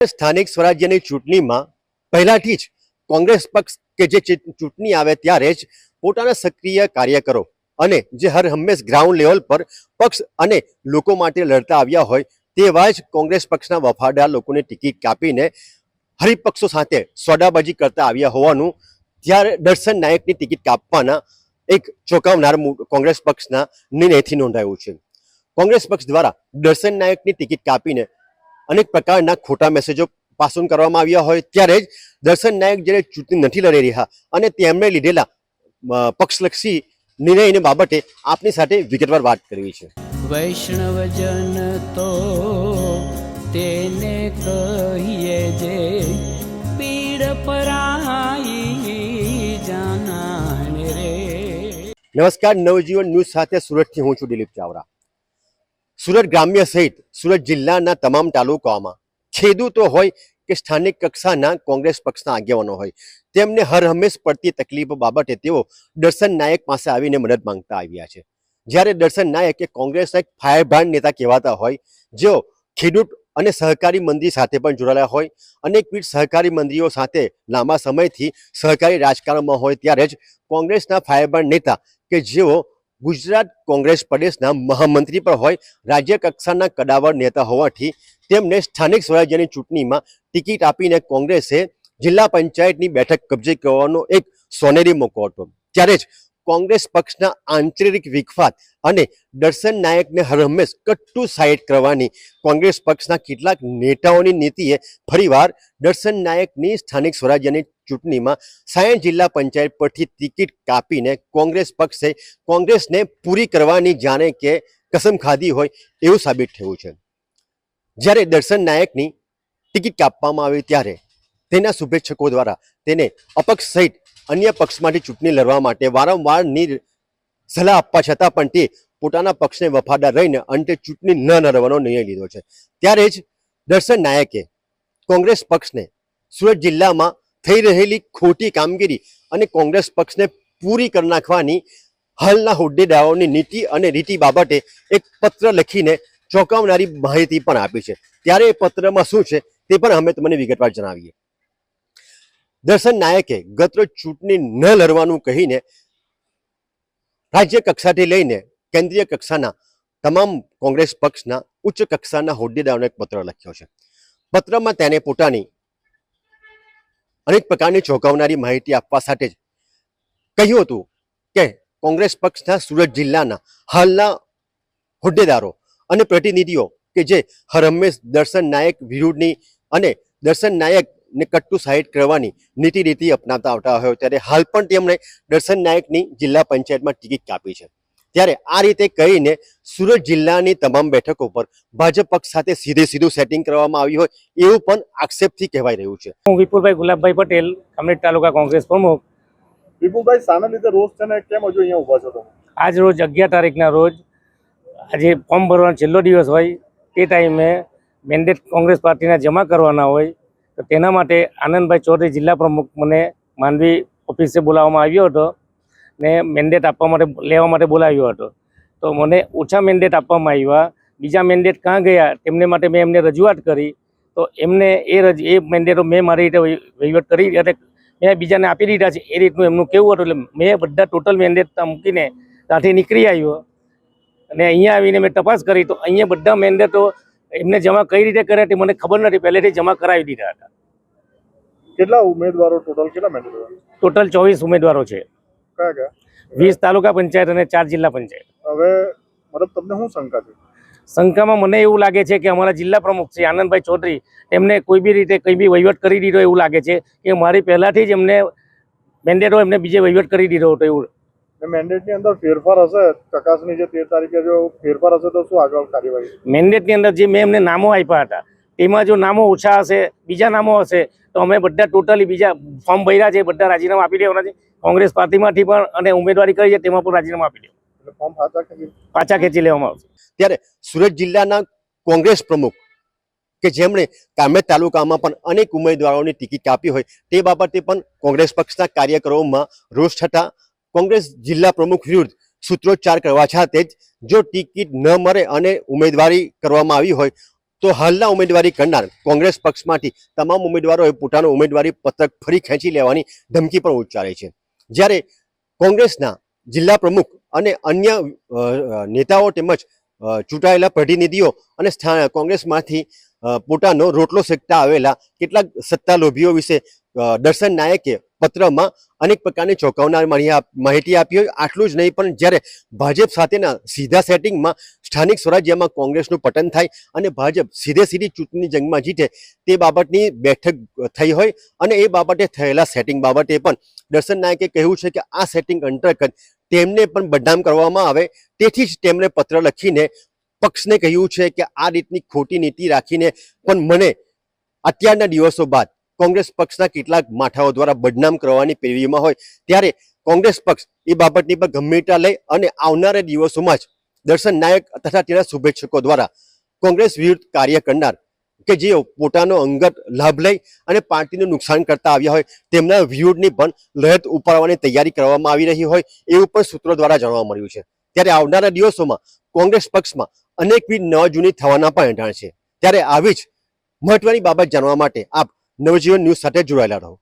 સ્થાનિક સ્વરાજ્યની ચૂંટણીમાં પહેલાથી જ કોંગ્રેસ પક્ષ કે જે ચૂંટણી આવે ત્યારે જ પોતાના સક્રિય કાર્યકરો અને જે હર હંમેશ ગ્રાઉન્ડ લેવલ પર પક્ષ અને લોકો માટે લડતા આવ્યા હોય તેવા જ કોંગ્રેસ પક્ષના વફાદાર લોકોને ટિકિટ કાપીને હરિપક્ષો સાથે સોદાબાજી કરતા આવ્યા હોવાનું ત્યારે દર્શન નાયકની ટિકિટ કાપવાના એક ચોંકાવનાર કોંગ્રેસ પક્ષના નિર્ણયથી નોંધાયું છે। કોંગ્રેસ પક્ષ દ્વારા દર્શન નાયકની ટિકિટ કાપીને અનેક પ્રકારના ખોટા મેસેજો પાસન કરવામાં આવ્યા હોય ત્યારે જ દર્શન નાયક જ્યારે ચૂંટણી નથી લડી રહ્યા અને તેમણે લીધેલા પક્ષલક્ષી નિર્ણયની બાબતે આપની સાથે વિગતવાર વાત કરવી છે। વૈષ્ણવજન તો તેને કહીએ જે પીડ પરાઈ જાનાને રે। નમસ્કાર, નવજીવન ન્યૂઝ સાથે સુરતથી હું છું દિલીપ ચાવડા। સુરત ગ્રામ્ય સહિત સુરત જિલ્લાના તમામ તાલુકાઓમાં ખેડૂતો હોય કે સ્થાનિક કક્ષાના કોંગ્રેસ પક્ષના આગેવાનો હોય તેમને હર હંમેશ પડતી તકલીફો બાબતે તેઓ દર્શન નાયક પાસે આવીને મદદ માંગતા આવ્યા છે। જ્યારે દર્શન નાયક એ કોંગ્રેસના એક ફાયરબ્રાન્ડ નેતા કહેવાતા હોય જેઓ ખેડૂત અને સહકારી મંત્રી સાથે પણ જોડાયેલા હોય અનેકવિધ સહકારી મંત્રીઓ સાથે લાંબા સમયથી સહકારી રાજકારણમાં હોય ત્યારે જ કોંગ્રેસના ફાયરબ્રાન્ડ નેતા કે જેઓ ગુજરાત કોંગ્રેસ પ્રદેશના મહામંત્રી પણ હોય રાજ્ય કક્ષાના કદાવર નેતા હોવાથી તેમને સ્થાનિક સ્વરાજ્યની ચૂંટણીમાં ટિકિટ આપીને કોંગ્રેસે જિલ્લા પંચાયતની બેઠક કબજે કરવાનો એક સોનેરી મોકો હતો। ત્યારે જ કોંગ્રેસ પક્ષના આંતરિક વિખવાદ અને દર્શન નાયકને હરહંમેશ કટ્ટુ સાઈડ કરવાની કોંગ્રેસ પક્ષના કેટલાક નેતાઓની નીતિએ ફરીવાર દર્શન નાયકની સ્થાનિક સ્વરાજ્યની ચૂંટણીમાં સાયણ જિલ્લા પંચાયત પરથી ટિકિટ કાપીને કોંગ્રેસ પક્ષે કોંગ્રેસને પૂરી કરવાની જાણે કે કસમ ખાધી હોય એવું સાબિત થયું છે। જ્યારે દર્શન નાયકની ટિકિટ કાપવામાં આવી ત્યારે તેના શુભેચ્છકો દ્વારા તેને અપક્ષ સહિત અન્ય પક્ષમાંથી ચૂંટણી લડવા માટે વારંવારની સલાહ આપવા છતાં પણ તે પોતાના પક્ષને વફાદાર રહીને અંતે ચૂંટણી ન લડવાનો નિર્ણય લીધો છે। ત્યારે જ દર્શન નાયકે કોંગ્રેસ પક્ષને સુરત જિલ્લામાં થઈ રહેલી ખોટી કામગીરી અને કોંગ્રેસ પક્ષને પૂરી કરી નાખવાની હાલના હોદ્દેદારોની નીતિ અને રીતિ બાબતે એક પત્ર લખીને ચોંકાવનારી માહિતી પણ આપી છે। ત્યારે એ પત્રમાં શું છે તે પણ અમે તમને વિગતવાર જણાવીએ। દર્શન નાયકે ગત ચૂંટણી ન લડવાનું કહીને રાજ્ય કક્ષાથી લઈને કેન્દ્રીય કક્ષાના તમામ કોંગ્રેસ પક્ષના ઉચ્ચ કક્ષાના હોદ્દેદારોને એક પત્ર લખ્યો છે। પત્રમાં તેને પોતાની અનેક પ્રકારની ચોંકાવનારી માહિતી આપવા સાથે જ કહ્યું હતું કે કોંગ્રેસ પક્ષના સુરત જિલ્લાના હાલના હોદ્દેદારો અને પ્રતિનિધિઓ કે જે હરહંમેશ દર્શન નાયક વિરુદ્ધની અને દર્શન નાયકને કટ્ટુ સાઈડ કરવાની નીતિ રીતિ અપનાવતા આવતા હોય ત્યારે હાલ પણ તેમણે દર્શન નાયકની જિલ્લા પંચાયતમાં ટિકિટ કાપી છે। ત્યારે આ રીતે કહીને સુરત જિલ્લાની તમામ બેઠકો પર ભાજપ પક્ષ સાથે સીધું સેટિંગ કરવામાં આવ્યું હોય એવું પણ આક્ષેપથી કહેવાઈ રહ્યું છે। હું વિપુલભાઈ ગુલાબભાઈ પટેલ, કમલેટ તાલુકા કોંગ્રેસ પ્રમુખ। વિપુલભાઈ, સામે લીધે રોજ છે ને કેમ હજુ અહીંયા ઊભા છો તમે? આજ રોજ 11 તારીખના રોજ આજે ફોર્મ ભરવાનો છેલ્લો દિવસ હોય તે ટાઈમે મેન્ડેટ કોંગ્રેસ પાર્ટીના જમા કરવાના હોય તો તેના માટે આનંદભાઈ ચૌધરી જિલ્લા પ્રમુખ મને માંડવી ઓફિસે બોલાવવામાં આવ્યો હતો ને મેન્ડેટ આપવા માટે લેવા માટે બોલાવ્યો હતો। તો મને ઓછા મેન્ડેટ આપવામાં આવ્યા, બીજા મેન્ડેટ ક્યાં ગયા તેમને માટે મેં એમને રજૂઆત કરી તો એમને એ મેન્ડેટો મેં મારી રીતે વહીવટ કરી એટલે મેં બીજાને આપી દીધા છે એ રીતનું એમનું કેવું હતું। એટલે મેં બધા ટોટલ મેન્ડેટ મૂકીને ત્યાંથી નીકળી આવ્યો અને અહીંયા આવીને મેં તપાસ કરી તો અહીંયા બધા મેન્ડેટો એમને જમા કઈ રીતે કર્યા તે મને ખબર નથી, પહેલેથી જમા કરાવી દીધા હતા। કેટલા ઉમેદવારો ટોટલ કેટલા મેન્ડેટ? ટોટલ 24 ઉમેદવારો છે, કયા કયા? 20 તાલુકા પંચાયત અને 4 જિલ્લા પંચાયત। હવે મતલબ તમને શું શંકા છે? શંકામાં મને એવું લાગે છે કે અમારા જિલ્લા પ્રમુખ શ્રી આનંદભાઈ ચૌધરી એમને કોઈ બી રીતે કંઈ બી વહીવટ કરી દીધો એવું લાગે છે કે મારી પહેલાથી જ એમને મેન્ડેટો એમને બીજે વહીવટ કરી દીધો હતો એવું। મેન્ડેટની અંદર ફેરફાર હશે, ચકાસણી જે 13 તારીખે જો ફેરફાર હશે તો શું આગળ કાર્યવાહી? મેન્ડેટની અંદર જે મેં એમને નામો આપ્યા હતા તેમાં જો નામો ઓછા હશે, બીજા નામો હશે તો અમે બધા ટોટલી બીજા ફોર્મ ભર્યા છે બધા રાજીનામા આપી દેવાના છે। કોંગ્રેસ પાર્ટીમાંથી પણ અને ઉમેદવારી કરી છે તેમાં પણ રાજીનામા આપી દેવા, એટલે ફોર્મ પાછા ખેંચી લેવામાં આવશે। ત્યારે સુરત જિલ્લાના કોંગ્રેસ પ્રમુખ કે જેમણે કામેત તાલુકામાં પણ અનેક ઉમેદવારોની ટિકિટ કાપી હોય તે બાબતે પણ કોંગ્રેસ પક્ષના કાર્યકરોમાં રોષ થતા કોંગ્રેસ જિલ્લા પ્રમુખ વિરુદ્ધ સૂત્રોચ્ચાર કરવા છતાં જ જો ટિકિટ ન મળે અને ઉમેદવારી કરવામાં આવી હોય તો હાલના ઉમેદવારી કરનાર કોંગ્રેસ પક્ષમાંથી તમામ ઉમેદવારોએ પોતાનો ઉમેદવારી પત્રક ફરી ખેંચી લેવાની ધમકી પણ ઉચ્ચારી છે. જ્યારે કોંગ્રેસના જિલ્લા પ્રમુખ અને અન્ય નેતાઓ તેમજ ચૂંટાયેલા પ્રતિનિધિઓ અને કોંગ્રેસમાંથી પોતાનો રોટલો શેકતા આવેલા કેટલાક સત્તા લોભીઓ વિશે દર્શન નાયકે પત્રમાં અનેક પ્રકારની ચોંકાવનાર માહિતી આપી હોય. આટલું જ નહીં, પણ જ્યારે ભાજપ સાથેના સીધા સેટિંગમાં સ્થાનિક સ્વરાજ્યમાં કોંગ્રેસનું પતન થાય અને ભાજપ સીધી ચૂંટણી જંગમાં જીતે તે બાબતની બેઠક થઈ હોય અને એ બાબતે થયેલા સેટિંગ બાબતે પણ દર્શન નાયકે કહ્યું છે કે આ સેટિંગ અંતર્ગત તેમને પણ બદનામ કરવામાં આવે, તેથી જ તેમણે પત્ર લખીને પક્ષને કહ્યું છે કે આ રીતની ખોટી નીતિ રાખીને પણ મને અત્યારના દિવસો બાદ કોંગ્રેસ પક્ષના કેટલાક માથાઓ દ્વારા બદનામ કરવાની પેરવીમાં હોય, ત્યારે કોંગ્રેસ પક્ષ એ બાબતની પર ગંભીરતા લઈ અને આવનારા દિવસોમાં જ દર્શન નાયક તથા તેના શુભેચ્છકો દ્વારા કોંગ્રેસ વિરુદ્ધ કાર્ય કરનાર કે જેઓ પોતાનો અંગત લાભ લઈ અને પાર્ટીનું નુકસાન કરતા આવ્યા હોય તેમના વિરુદ્ધની પણ લહેર ઉપાડવાની તૈયારી કરવામાં આવી રહી હોય એવું પણ સૂત્રો દ્વારા જાણવા મળ્યું છે. ત્યારે આવનારા દિવસોમાં કોંગ્રેસ પક્ષમાં અનેકવિધ નવા જૂની થવાના પણ એંધાણ છે. ત્યારે આવી જ મહત્વની બાબત જાણવા માટે આપ નવજીવન ન્યૂઝ સાથે જોડાયેલા રહો.